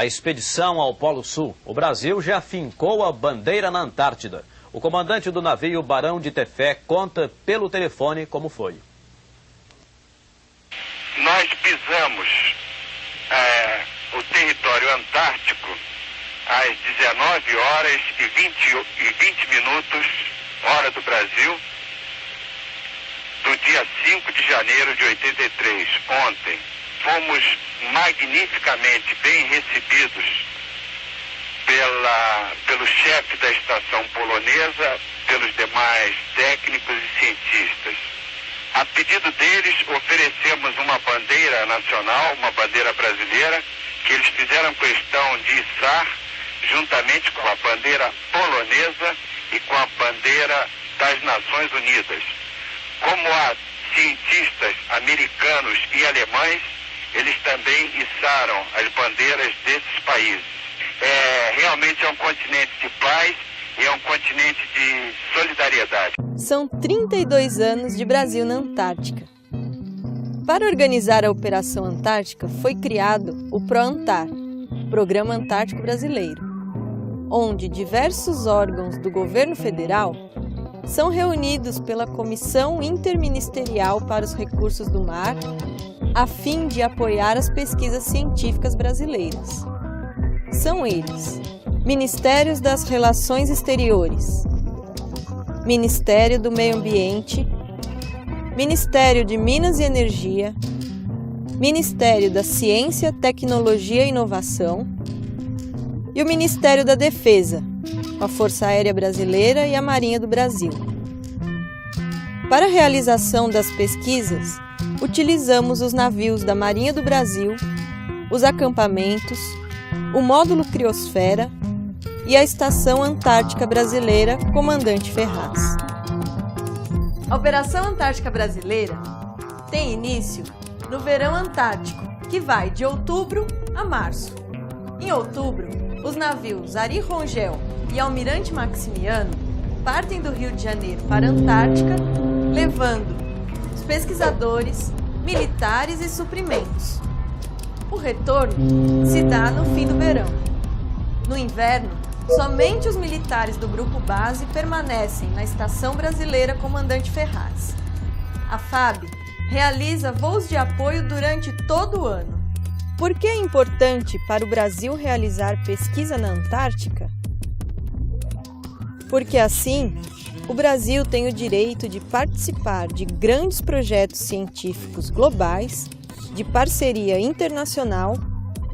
a expedição ao Polo Sul. O Brasil já fincou a bandeira na Antártida. O comandante do navio Barão de Tefé conta pelo telefone como foi. Nós pisamos o território antártico às 19 horas e 20 minutos, hora do Brasil, do dia 5 de janeiro de 83, ontem. Fomos magnificamente bem recebidos pelo chefe da estação polonesa, pelos demais técnicos e cientistas. A pedido deles, oferecemos uma bandeira nacional, uma bandeira brasileira, que eles fizeram questão de içar juntamente com a bandeira polonesa e com a bandeira das Nações Unidas. Como há cientistas americanos e alemães, eles também içaram as bandeiras desses países. Realmente é um continente de paz e é um continente de solidariedade. São 32 anos de Brasil na Antártica. Para organizar a Operação Antártica foi criado o PROANTAR, Programa Antártico Brasileiro, onde diversos órgãos do governo federal são reunidos pela Comissão Interministerial para os Recursos do Mar, a fim de apoiar as pesquisas científicas brasileiras. São eles: Ministérios das Relações Exteriores, Ministério do Meio Ambiente, Ministério de Minas e Energia, Ministério da Ciência, Tecnologia e Inovação e o Ministério da Defesa, a Força Aérea Brasileira e a Marinha do Brasil. Para a realização das pesquisas, utilizamos os navios da Marinha do Brasil, os acampamentos, o módulo Criosfera e a Estação Antártica Brasileira Comandante Ferraz. A Operação Antártica Brasileira tem início no verão antártico, que vai de outubro a março. Em outubro, os navios Ari Rongel e Almirante Maximiano partem do Rio de Janeiro para a Antártica, levando os pesquisadores, militares e suprimentos. O retorno se dá no fim do verão. No inverno, somente os militares do Grupo Base permanecem na Estação Brasileira Comandante Ferraz. A FAB realiza voos de apoio durante todo o ano. Por que é importante para o Brasil realizar pesquisa na Antártica? Porque assim, o Brasil tem o direito de participar de grandes projetos científicos globais, de parceria internacional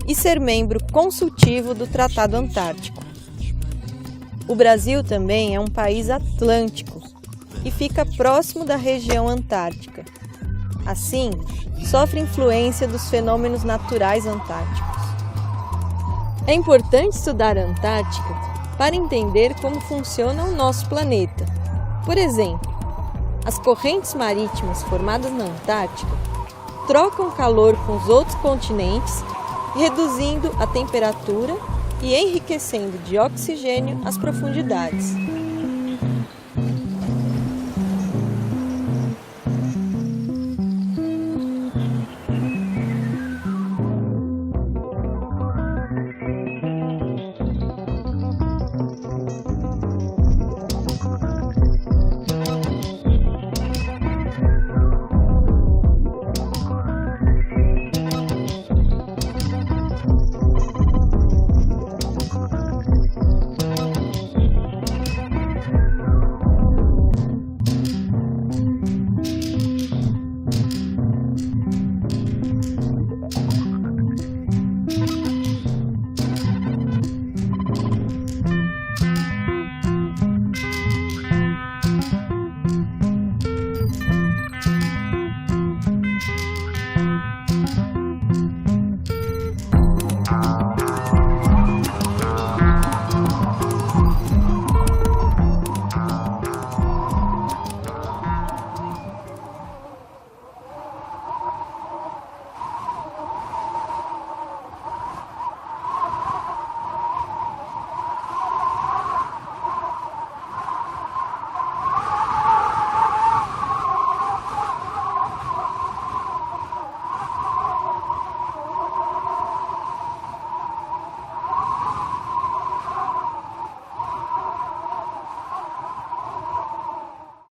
e ser membro consultivo do Tratado Antártico. O Brasil também é um país atlântico e fica próximo da região antártica. Assim, sofre influência dos fenômenos naturais antárticos. É importante estudar a Antártica para entender como funciona o nosso planeta. Por exemplo, as correntes marítimas formadas na Antártica trocam calor com os outros continentes, reduzindo a temperatura e enriquecendo de oxigênio as profundidades.